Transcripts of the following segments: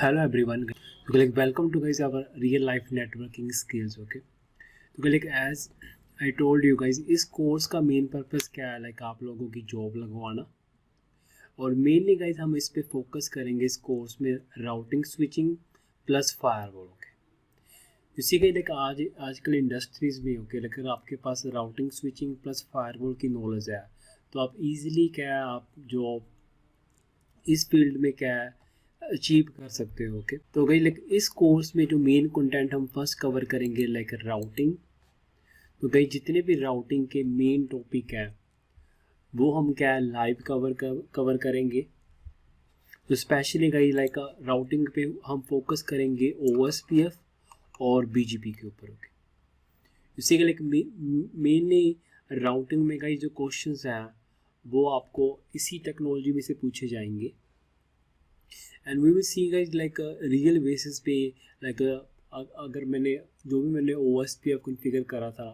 Hello everyone. So like welcome to guys our real life networking skills. Okay. तो like as I told you guys इस course का main purpose क्या है like आप लोगों की जॉब लगवाना और मेनली गाइज हम इस पे फोकस करेंगे इस कोर्स में routing switching plus firewall. Okay इसी के लाइक आजकल इंडस्ट्रीज में ओके लेकिन आपके पास राउटिंग स्विचिंग प्लस फायरवॉल की नॉलेज है तो आप इजीली क्या है आप जो इस फील्ड में क्या है अचीव कर सकते हो। ओके तो गई लाइक इस कोर्स में जो मेन कंटेंट हम फर्स्ट कवर करेंगे लाइक राउटिंग। तो गई जितने भी राउटिंग के मेन टॉपिक हैं वो हम क्या है लाइव कवर करेंगे। तो स्पेशली गई लाइक राउटिंग पे हम फोकस करेंगे OSPF और BGP के ऊपर। ओके इसी के लाइक मेनली राउटिंग में गई जो क्वेश्चंस हैं वो आपको इसी टेक्नोलॉजी में से पूछे जाएंगे and we will see guys like real basis पे लाइक अगर मैंने OSPF कॉन्फ़िगर करा था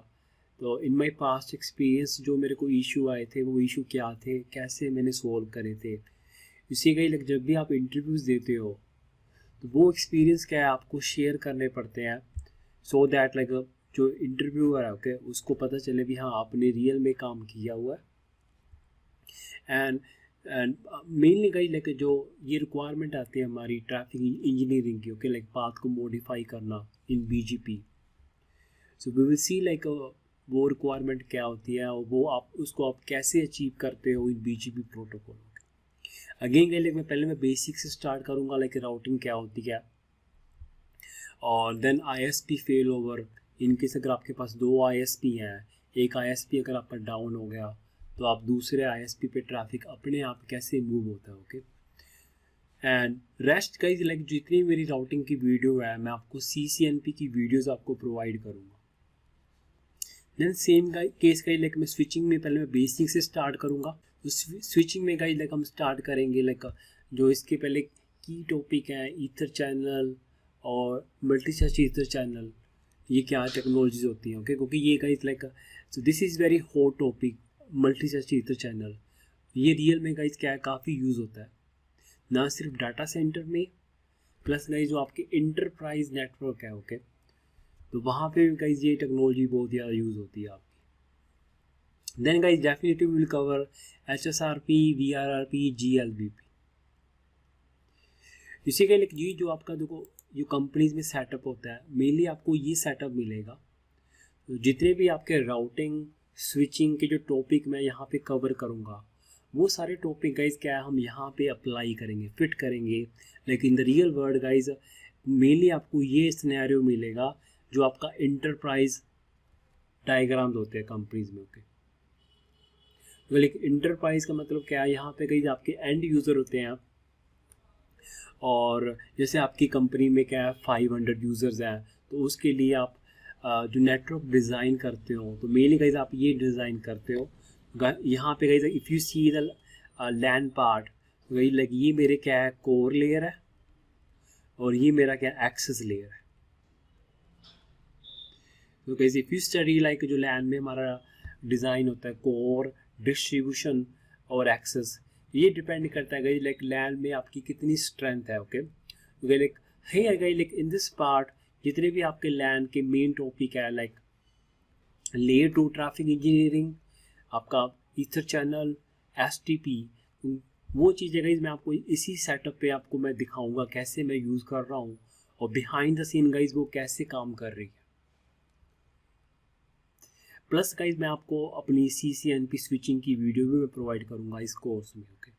तो इन माय पास्ट एक्सपीरियंस जो मेरे को इशू आए थे वो इशू क्या थे कैसे मैंने सॉल्व करे थे। इसी का लाइक जब भी आप इंटरव्यूज़ देते हो तो वो एक्सपीरियंस क्या है आपको शेयर करने पड़ते हैं सो दैट लाइक जो इंटरव्यूअर है ओके उसको पता चले भी हाँ आपने रियल में काम किया हुआ है। एंड मेनली गाइस लाइक जो ये रिक्वायरमेंट आती है हमारी ट्रैफिक इंजीनियरिंग की ओके लाइक पाथ को मॉडिफाई करना in BGP। So we will see like वो रिक्वायरमेंट क्या होती है और वो आप उसको आप कैसे अचीव करते हो in BGP protocol. Again guys like मैं बेसिक से स्टार्ट करूँगा लाइक राउटिंग क्या होती है और then ISP fail over. In case अगर आपके पास 2 ISP हैं एक ISP अगर आपका डाउन हो गया तो आप दूसरे ISP पे ट्रैफिक अपने आप कैसे मूव होता है। Okay and rest guys like जितनी मेरी राउटिंग की वीडियो है मैं आपको CCNP की वीडियोस आपको प्रोवाइड करूँगा। Then same case guys like मैं स्विचिंग में पहले मैं बेसिक से स्टार्ट करूँगा। तो स्विचिंग में गाइज लाइक हम स्टार्ट करेंगे लाइक जो इसके पहले की टॉपिक हैं ईथर चैनल और मल्टीस्टेज ईथर चैनल ये क्या टेक्नोलॉजीज होती हैं। ओके क्योंकि ये guys like so this is very hot topic multistage ether channel. ये रियल में गाइज क्या है काफ़ी यूज़ होता है ना सिर्फ डाटा सेंटर में प्लस गाइज जो आपके इंटरप्राइज नेटवर्क है। ओके तो वहाँ पे भी गाइज ये टेक्नोलॉजी बहुत ज़्यादा यूज़ होती है आपकी। Then guys definitely will cover HSRP VRRP GLBP। इसी के लिए ये जो आपका देखो जो कंपनीज में सेटअप होता है मेनली आपको ये सेटअप मिलेगा। तो जितने भी आपके राउटिंग स्विचिंग के जो टॉपिक मैं यहाँ पे कवर करूँगा वो सारे टॉपिक गाइज क्या है हम यहाँ पे अप्लाई करेंगे फिट करेंगे लेकिन in the real world guys mainly आपको ये सिनेरियो मिलेगा जो आपका इंटरप्राइज डायग्राम्स होते हैं कंपनीज में। ओके तो लाइक इंटरप्राइज का मतलब क्या है यहाँ पे गाइज आपके एंड यूज़र होते हैं और जैसे आपकी कंपनी में क्या है 500 यूज़र्स हैं तो उसके लिए आप जो नेटवर्क डिज़ाइन करते हो तो मेनली गाइज आप ये डिज़ाइन करते हो यहाँ पे guys if you see the LAN part वही लाइक ये मेरे क्या है कोर लेयर है और ये मेरा क्या एक्सेस लेयर है। तो guys if you study like जो लैन में हमारा डिज़ाइन होता है कोर डिस्ट्रीब्यूशन और एक्सेस ये डिपेंड करता है गाइज लाइक लैन में आपकी कितनी स्ट्रेंथ है। ओके लाइक है guys like in this part जितने भी आपके लैन के मेन टॉपिक है लाइक लेयर 2 ट्रैफिक इंजीनियरिंग आपका ईथर चैनल STP वो चीज़ें गाइज मैं आपको इसी सेटअप पे आपको मैं दिखाऊंगा कैसे मैं यूज़ कर रहा हूँ और बिहाइंड द सीन गाइज वो कैसे काम कर रही है। प्लस गाइज मैं आपको अपनी CCNP स्विचिंग की वीडियो भी मैं प्रोवाइड करूँगा इस कोर्स में। Okay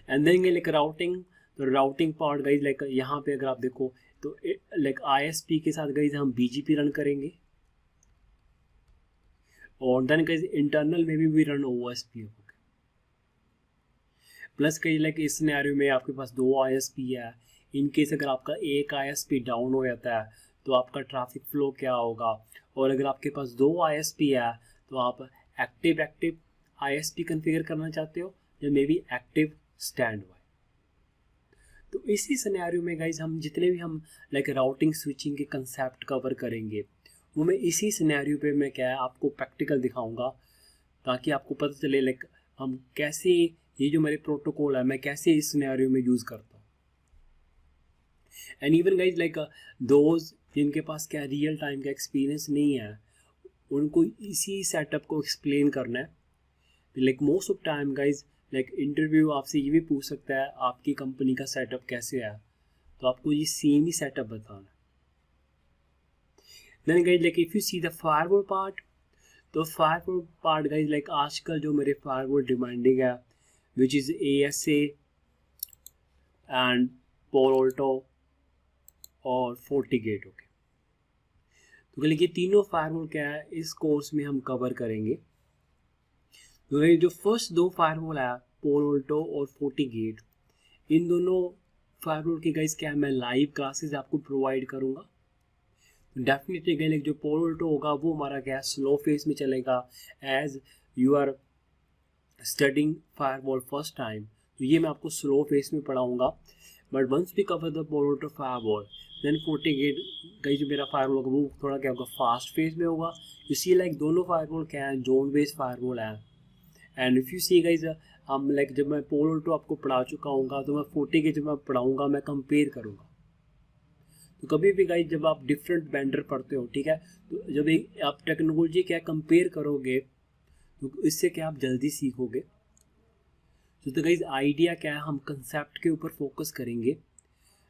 and then like routing तो राउटिंग पार्ट गाइज लाइक यहाँ पे अगर आप देखो तो लाइक ISP के साथ गाइज हम BGP रन करेंगे और देन गाइज इंटरनल में भी रन OSPF। ओके प्लस कई लाइक इस सिनेरियो में आपके पास 2 ISP है इन केस अगर आपका एक ISP डाउन हो जाता है तो आपका ट्रैफिक फ्लो क्या होगा और अगर आपके पास 2 ISP है तो आप एक्टिव ISP कॉन्फ़िगर करना चाहते हो या may be active stand by. तो इसी सिनेरियो में गाइज हम जितने भी हम लाइक राउटिंग स्विचिंग के कंसेप्ट कवर करेंगे वो मैं इसी सिनेरियो पे मैं क्या है आपको प्रैक्टिकल दिखाऊंगा ताकि आपको पता चले लाइक हम कैसे ये जो मेरे प्रोटोकॉल है मैं कैसे इस सिनेरियो में यूज़ करता हूँ। And even guys like those जिनके पास क्या रियल टाइम का एक्सपीरियंस नहीं है, उनको इसी सेटअप को एक्सप्लेन करना है। Like most of time guys like interview आपसे ये भी पूछ सकता है आपकी कंपनी का सेटअप कैसे है, तो आपको ये सेम ही सेटअप बताना है। Then guys like if you see the firewall part, तो फायरवॉल पार्ट गाइज लाइक आजकल जो मेरे फायरवॉल डिमांडिंग है which is ASA and Palo Alto और FortiGate। ओके, तो ये तीनों फायरवॉल क्या है इस कोर्स में हम कवर करेंगे। तो जो फर्स्ट दो फायरवॉल है Palo Alto और FortiGate, इन दोनों फायरवॉल की गाइज क्या है मैं लाइव क्लासेस आपको प्रोवाइड करूँगा। डेफिनेटली गए जो Palo Alto होगा वो हमारा क्या स्लो फेज में चलेगा as you are studying firewall first time, तो ये मैं आपको स्लो फेज में पढ़ाऊँगा। But once we cover the Palo Alto firewall then FortiGate गई जो मेरा फायरवॉल होगा वो थोड़ा क्या होगा फास्ट फेज में होगा। इसी लाइक दोनों फायरवॉल क्या है जोन बेस्ड फायरवॉल है। And if you see guys हम लाइक जब मैं Palo Alto आपको पढ़ा चुका हूँ तो मैं FortiGate जब मैं पढ़ाऊँगा मैं कंपेयर करूँगा। तो कभी भी गाइज जब आप डिफरेंट वेंडर पढ़ते हो, ठीक है, तो जब एक आप टेक्नोलॉजी क्या कंपेयर करोगे तो इससे क्या आप जल्दी सीखोगे। तो गाइज आइडिया क्या है हम कंसेप्ट के ऊपर फोकस करेंगे।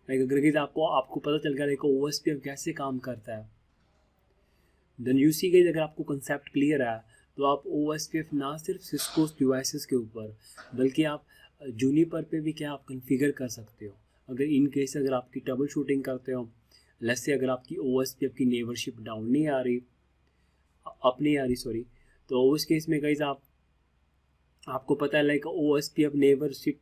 लाइक अगर गाइज आपको पता चल गया लाइक OSPF कैसे काम करता है, देन यू सी गाइज अगर आपको कंसेप्ट क्लियर है तो आप OSPF ना सिर्फ सिस्को डिवाइसेस के ऊपर बल्कि आप जूनिपर पे भी क्या आप कन्फिगर कर सकते हो। अगर इन केस अगर आपकी ट्रबल शूटिंग करते हो, लेट्स से अगर आपकी OSPF की नेबरशिप डाउन नहीं आ रही अपनी आ रही सॉरी, तो उस केस में गाइज आपको पता है लाइक OSPF नेबरशिप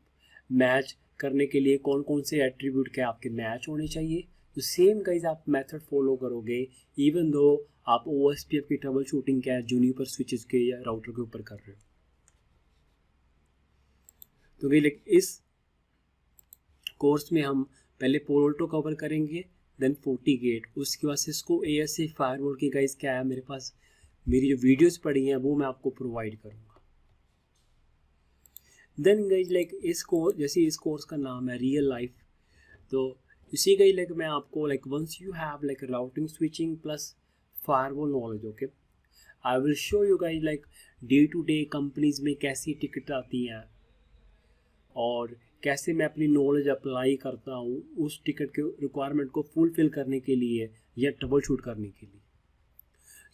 मैच करने के लिए कौन कौन से एट्रीब्यूट क्या आपके मैच होने चाहिए। तो सेम गाइज आप मेथड फॉलो करोगे इवन दो आप OSPF की ट्रबल शूटिंग क्या है जूनिपर स्विचेस के या राउटर के ऊपर कर रहे हो। तो भाई लाइक इस कोर्स में हम पहले Palo Alto कवर करेंगे देन FortiGate, उसके बाद सिस्को ASA फायरवॉल की गाइज क्या है मेरे पास मेरी जो वीडियोस पड़ी हैं वो मैं आपको प्रोवाइड करूँगा। देन गाइज लाइक इस कोर्स जैसे इस कोर्स का नाम है रियल लाइफ, तो इसी का ही लाइक मैं आपको like once you have like routing switching plus firewall knowledge, okay, I will show you guys like day to day companies में कैसी टिकट आती हैं और कैसे मैं अपनी नॉलेज अप्लाई करता हूँ उस टिकट के रिक्वायरमेंट को फुलफिल करने के लिए या ट्रबल शूट करने के लिए।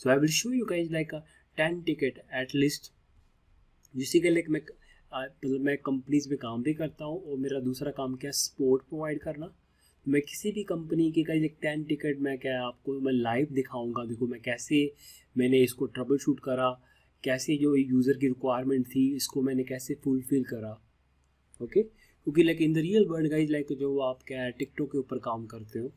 So I will show you guys like 10 ticket at least, जिससे कि लाइक मतलब मैं कंपनीज में काम भी करता हूँ और मेरा दूसरा काम क्या सपोर्ट प्रोवाइड करना। मैं किसी भी कंपनी की गाइज लाइक 10 टिकट मैं क्या आपको मैं लाइव दिखाऊंगा, देखो मैं कैसे मैंने इसको ट्रबल शूट करा, कैसे जो यूज़र की रिक्वायरमेंट थी इसको मैंने कैसे फुलफिल करा। ओके, क्योंकि like in the real world guys like जो आप क्या है टिकटों के ऊपर काम करते हो,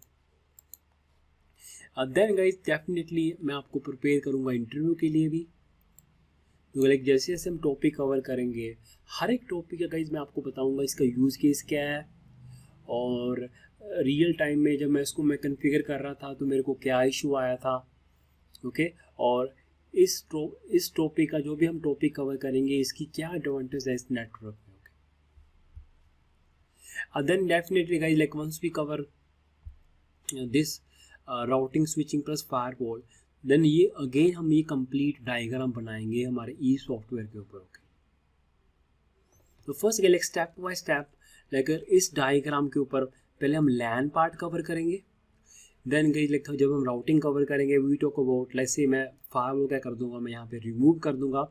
देन गाइज डेफिनेटली मैं आपको प्रिपेयर करूँगा इंटरव्यू के लिए भी। तो लाइक जैसे जैसे हम टॉपिक कवर करेंगे हर एक टॉपिक का गाइज मैं आपको बताऊँगा इसका यूज़ केस क्या है और रियल टाइम में जब मैं इसको मैं कन्फिगर कर रहा था तो मेरे को क्या इशू आया था। ओके, और इस टॉपिक का जो भी हम टॉपिक कवर करेंगे इसकी क्या एडवांटेज है इस नेटवर्क में। Then definitely guys like once we cover this routing switching plus firewall, then ये again हम ये complete diagram बनाएंगे हमारे ई सॉफ्टवेयर के ऊपर। ओके, तो first like step by step like इस डायग्राम के ऊपर पहले हम लैन पार्ट कवर करेंगे। देन गाइस लाइक जब हम राउटिंग कवर करेंगे वी टॉक अबाउट लाइक से मैं फायरवॉल क्या कर दूंगा मैं यहाँ पे रिमूव कर दूंगा।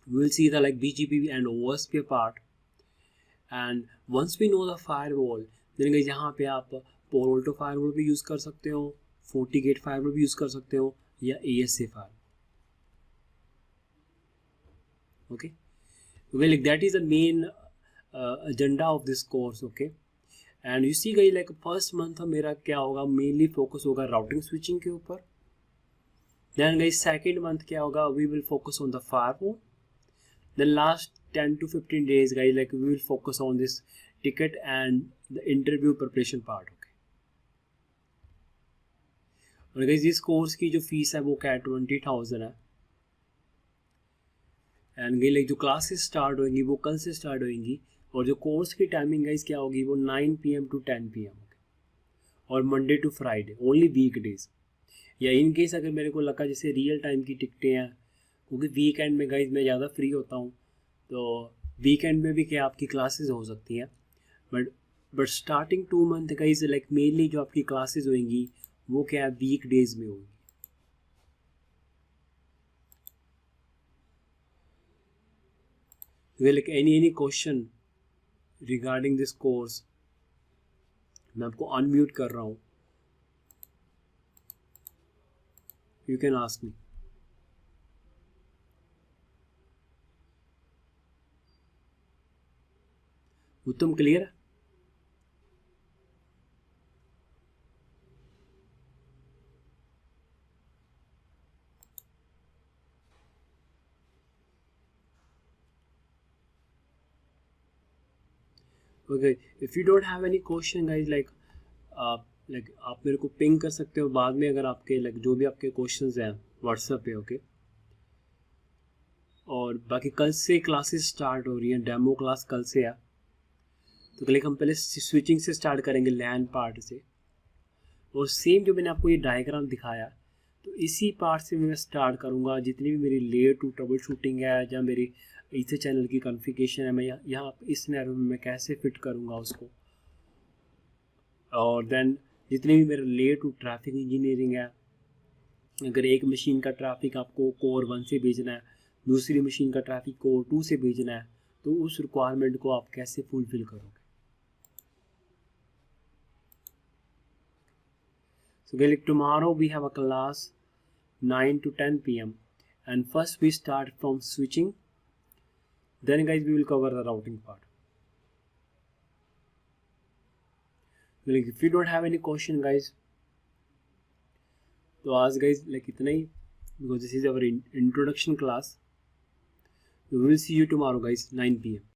We will see the like BGP and OSPF part and once we know the firewall then guys यहाँ पे आप Palo Alto फायरवॉल भी यूज़ कर सकते हो, FortiGate फायरवॉल भी यूज़ कर सकते हो या ASA firewall. Okay, well that is the main agenda of this course। okay, and you see guys like first month मेरा क्या होगा मेनली फोकस होगा राउटिंग स्विचिंग के ऊपर। देन गाइस सेकंड मंथ क्या होगा we will focus on the firewall. Then last 10 to 15 days guys like we will focus on this ticket and the interview preparation part। okay, और guys इस course की जो fees है वो क्या है 20,000 है। एंड ये लाइक जो क्लासेस स्टार्ट होंगी वो कल से स्टार्ट होंगी और जो कोर्स की टाइमिंग गाइस क्या होगी वो 9 PM to 10 PM। और Monday to Friday only week days. या इन केस अगर मेरे को लगा जैसे रियल टाइम की टिकटें हैं, क्योंकि वीकेंड में गाइज मैं ज़्यादा फ्री होता हूँ, तो वीकेंड में भी क्या आपकी क्लासेस हो सकती हैं। But starting 2 month guys like mainly जो आपकी क्लासेस होंगी वो क्या है वीक डेज में होंगी। Like any question regarding this course, मैं आपको अनम्यूट कर रहा हूँ, यू कैन आस्क मी। उत्तम क्लियर है? Okay, if you don't have any question guys like आप मेरे को पिंग कर सकते हो बाद में, अगर आपके लाइक जो भी आपके क्वेश्चंस हैं व्हाट्सएप पे। ओके, और बाकी कल से क्लासेस स्टार्ट हो रही हैं, डेमो क्लास कल से है। तो लाइक हम पहले स्विचिंग से स्टार्ट करेंगे, लैन पार्ट से, और सेम जो मैंने आपको ये डायग्राम दिखाया तो इसी पार्ट से मैं स्टार्ट करूँगा। जितनी भी मेरी लेयर टू ट्रबल शूटिंग है या मेरी इसे चैनल की कॉन्फ़िगरेशन है, मैं यहाँ इस सिनेरियो में मैं कैसे फिट करूँगा उसको। और देन जितनी भी मेरा लेयर टू ट्रैफिक इंजीनियरिंग है, अगर एक मशीन का ट्रैफिक आपको कोर 1 से भेजना है, दूसरी मशीन का ट्रैफिक कोर 2 से भेजना है, तो उस रिक्वायरमेंट को आप कैसे फुलफिल करोगे। So like tomorrow we have a class 9 to 10 p.m. and first we start from switching, then guys we will cover the routing part. Like if you don't have any question guys, तो आज guys like इतना ही, because this is our introduction class. We will see you tomorrow guys 9 p.m.